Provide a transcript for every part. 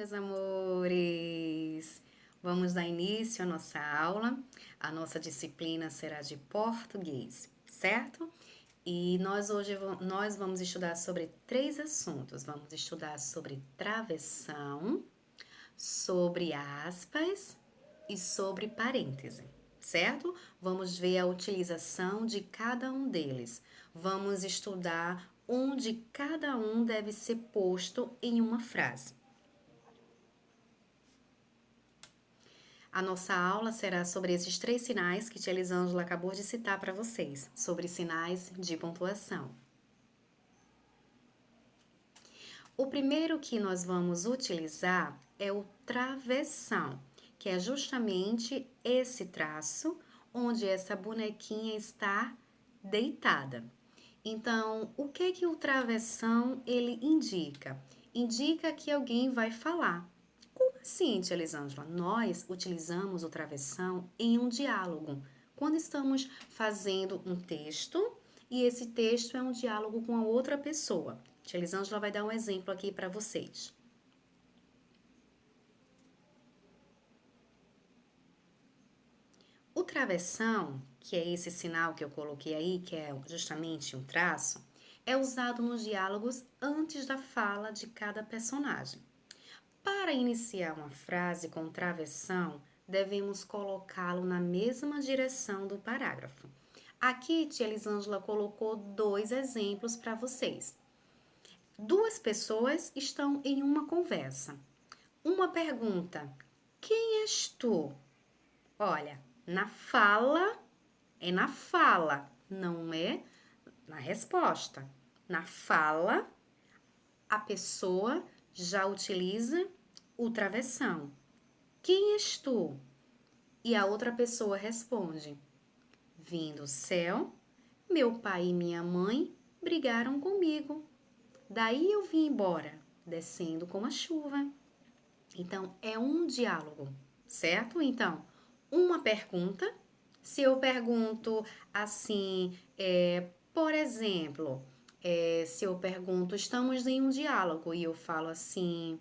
Meus amores, vamos dar início à nossa aula. A nossa disciplina será de português, certo? E nós vamos estudar sobre três assuntos. Vamos estudar sobre travessão, sobre aspas e sobre parêntese, certo? Vamos ver a utilização de cada um deles. Vamos estudar onde cada um deve ser posto em uma frase. A nossa aula será sobre esses três sinais que tia Elisângela acabou de citar para vocês, sobre sinais de pontuação. O primeiro que nós vamos utilizar é o travessão, que é justamente esse traço onde essa bonequinha está deitada. Então, o que o travessão ele indica? Indica que alguém vai falar. Como assim, tia Elisângela? Nós utilizamos o travessão em um diálogo. Quando estamos fazendo um texto e esse texto é um diálogo com a outra pessoa. Tia Elisângela vai dar um exemplo aqui para vocês. O travessão, que é esse sinal que eu coloquei aí, que é justamente um traço, é usado nos diálogos antes da fala de cada personagem. Para iniciar uma frase com travessão, devemos colocá-lo na mesma direção do parágrafo. Aqui, tia Elisângela colocou dois exemplos para vocês. Duas pessoas estão em uma conversa. Uma pergunta: quem és tu? Olha, na fala, não é na resposta. Na fala, a pessoa já utiliza o travessão. Quem és tu? E a outra pessoa responde: vim do céu, meu pai e minha mãe brigaram comigo. Daí eu vim embora, descendo com a chuva. Então, é um diálogo, certo? Então, uma pergunta. Se eu pergunto assim, por exemplo, se eu pergunto, estamos em um diálogo e eu falo assim,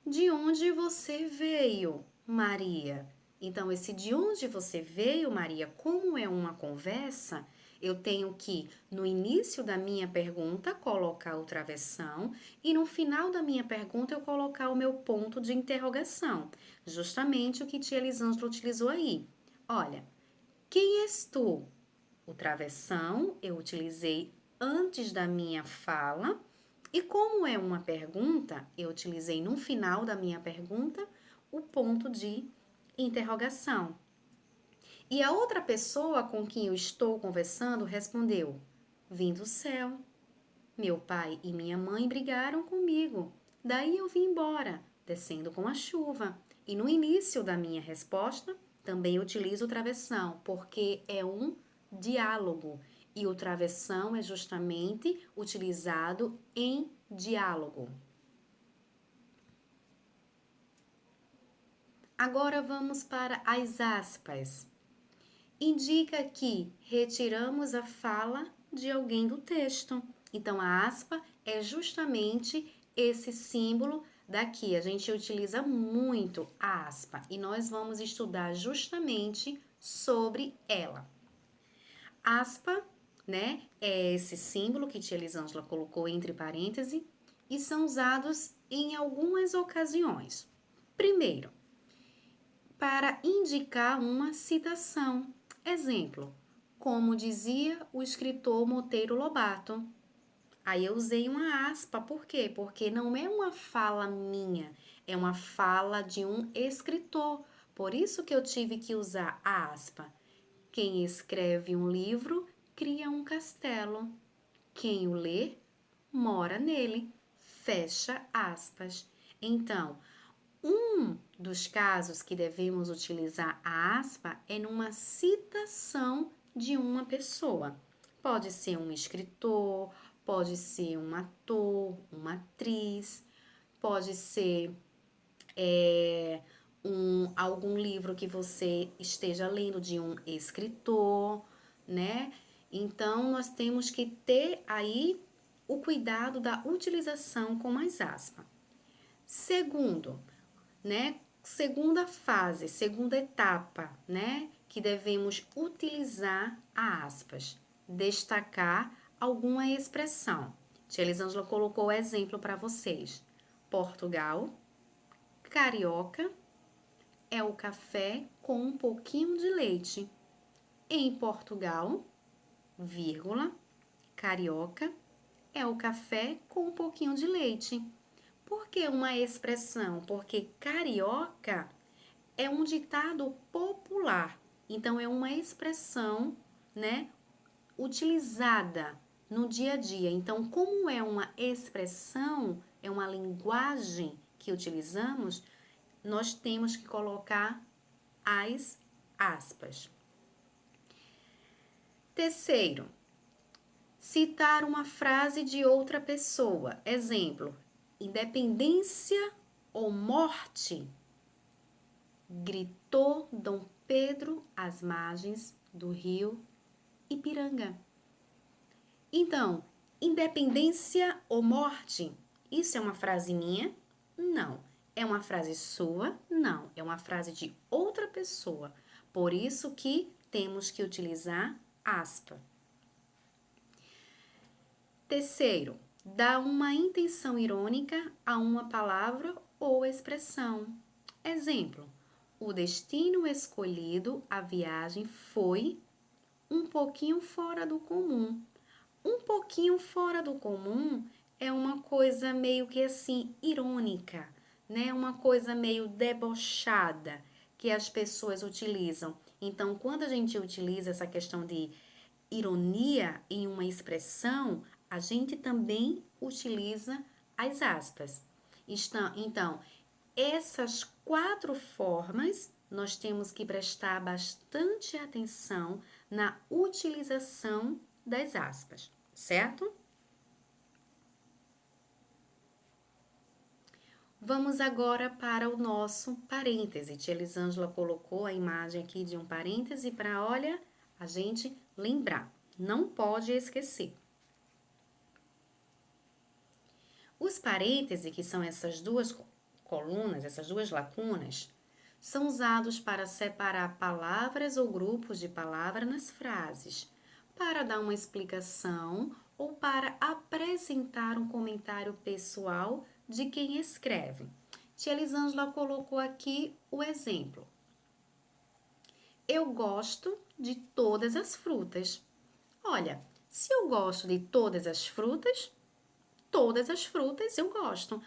de onde você veio, Maria? Então, esse de onde você veio, Maria, como é uma conversa, eu tenho que, no início da minha pergunta, colocar o travessão e no final da minha pergunta eu colocar o meu ponto de interrogação. Justamente o que tia Elisângela utilizou aí. Olha, quem és tu? O travessão eu utilizei antes da minha fala e como é uma pergunta, eu utilizei no final da minha pergunta o ponto de interrogação. E a outra pessoa com quem eu estou conversando respondeu: vim do céu. Meu pai e minha mãe brigaram comigo. Daí eu vim embora, descendo com a chuva. E no início da minha resposta, também utilizo o travessão, porque é um diálogo. E o travessão é justamente utilizado em diálogo. Agora vamos para as aspas. Indica que retiramos a fala de alguém do texto. Então, a aspa é justamente esse símbolo daqui. A gente utiliza muito a aspa e nós vamos estudar justamente sobre ela. Aspa, né, é esse símbolo que tia Elisângela colocou entre parênteses e são usados em algumas ocasiões. Primeiro, para indicar uma citação. Exemplo, como dizia o escritor Monteiro Lobato. Aí eu usei uma aspa, por quê? Porque não é uma fala minha, é uma fala de um escritor. Por isso que eu tive que usar a aspa. Quem escreve um livro cria um castelo. Quem o lê mora nele. Fecha aspas. Então, um dos casos que devemos utilizar a aspa é numa citação de uma pessoa. Pode ser um escritor, pode ser um ator, uma atriz, pode ser algum livro que você esteja lendo de um escritor, né? Então, nós temos que ter aí o cuidado da utilização com as aspas. Segundo, né? Segunda fase, segunda etapa, né? Que devemos utilizar a aspas. Destacar alguma expressão. Tia Elisângela colocou o exemplo para vocês. Portugal, carioca, é o café com um pouquinho de leite. Em Portugal, vírgula, carioca, é o café com um pouquinho de leite. Por que uma expressão? Porque carioca é um ditado popular. Então, é uma expressão, né, utilizada no dia a dia. Então, como é uma expressão, é uma linguagem que utilizamos, nós temos que colocar as aspas. Terceiro, citar uma frase de outra pessoa. Exemplo, independência ou morte? Gritou Dom Pedro às margens do rio Ipiranga. Então, independência ou morte? Isso é uma frase minha? Não. É uma frase sua? Não. É uma frase de outra pessoa. Por isso que temos que utilizar aspa. Terceiro, dá uma intenção irônica a uma palavra ou expressão. Exemplo, o destino escolhido, a viagem foi um pouquinho fora do comum. Um pouquinho fora do comum é uma coisa meio que assim irônica, né? Uma coisa meio debochada que as pessoas utilizam. Então, quando a gente utiliza essa questão de ironia em uma expressão, a gente também utiliza as aspas. Então, essas 4 formas nós temos que prestar bastante atenção na utilização das aspas, certo? Vamos agora para o nosso parêntese. Tia Elisângela colocou a imagem aqui de um parêntese para, olha, a gente lembrar. Não pode esquecer. Os parênteses, que são essas duas colunas, essas duas lacunas, são usados para separar palavras ou grupos de palavras nas frases, para dar uma explicação ou para apresentar um comentário pessoal de quem escreve. Tia Elisângela colocou aqui o exemplo. Eu gosto de todas as frutas. Olha, se eu gosto de todas as frutas eu gosto,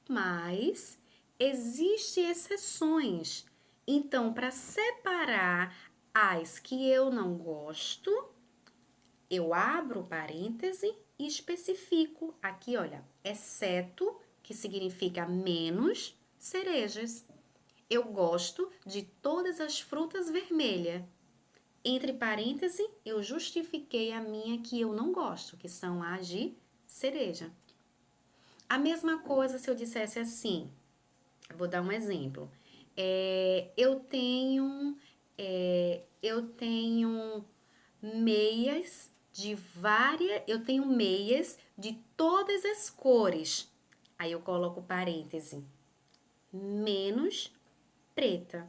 mas existem exceções. Então, para separar as que eu não gosto, eu abro parêntese e especifico aqui, olha, exceto, que significa menos, cerejas. Eu gosto de todas as frutas vermelhas. Entre parênteses, eu justifiquei a minha que eu não gosto, que são as de cereja. A mesma coisa se eu dissesse assim, vou dar um exemplo. Eu tenho meias eu tenho meias de todas as cores. Aí eu coloco parêntese, menos preta.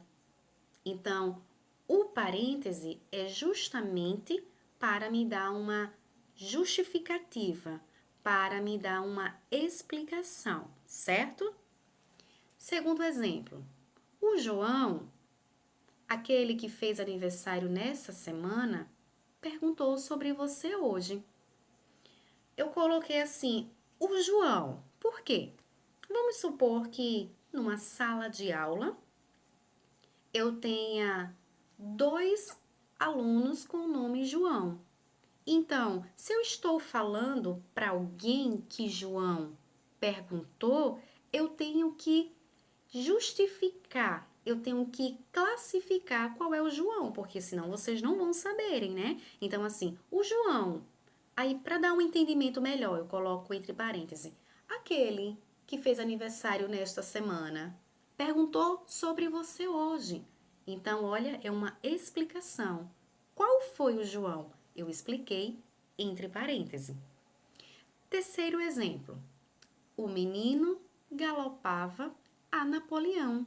Então, o parêntese é justamente para me dar uma justificativa, para me dar uma explicação, certo? Segundo exemplo, o João, aquele que fez aniversário nessa semana, perguntou sobre você hoje. Eu coloquei assim, o João, por quê? Vamos supor que numa sala de aula eu tenha 2 alunos com o nome João. Então, se eu estou falando para alguém que João perguntou, eu tenho que justificar, eu tenho que classificar qual é o João, porque senão vocês não vão saberem, né? Então, assim, o João, aí para dar um entendimento melhor, eu coloco entre parênteses, aquele que fez aniversário nesta semana, perguntou sobre você hoje. Então, olha, é uma explicação. Qual foi o João? Eu expliquei entre parênteses. Terceiro exemplo. O menino galopava a Napoleão.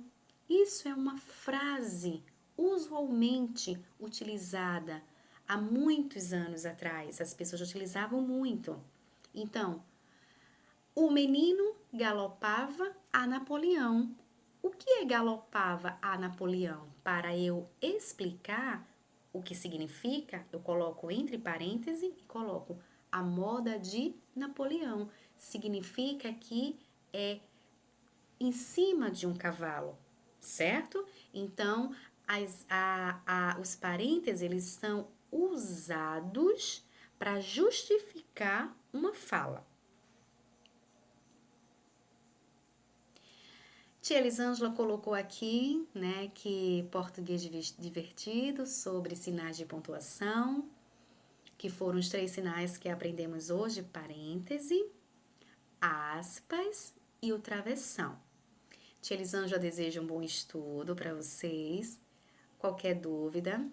Isso é uma frase usualmente utilizada há muitos anos atrás. As pessoas utilizavam muito. Então, o menino galopava a Napoleão. O que é galopava a Napoleão? Para eu explicar o que significa, eu coloco entre parênteses e coloco a moda de Napoleão. Significa que é em cima de um cavalo, certo? Então, os parênteses eles são usados para justificar uma fala. Tia Elisângela colocou aqui, né, que português divertido sobre sinais de pontuação, que foram os 3 sinais que aprendemos hoje, parêntese, aspas e o travessão. Tia Elisângela deseja um bom estudo para vocês. Qualquer dúvida,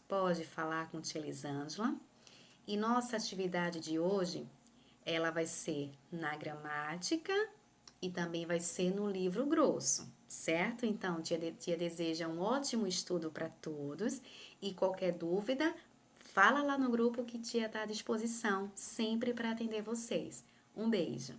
pode falar com tia Elisângela. E nossa atividade de hoje, ela vai ser na gramática e também vai ser no livro grosso, certo? Então, tia deseja um ótimo estudo para todos e qualquer dúvida, fala lá no grupo que tia está à disposição, sempre para atender vocês. Um beijo!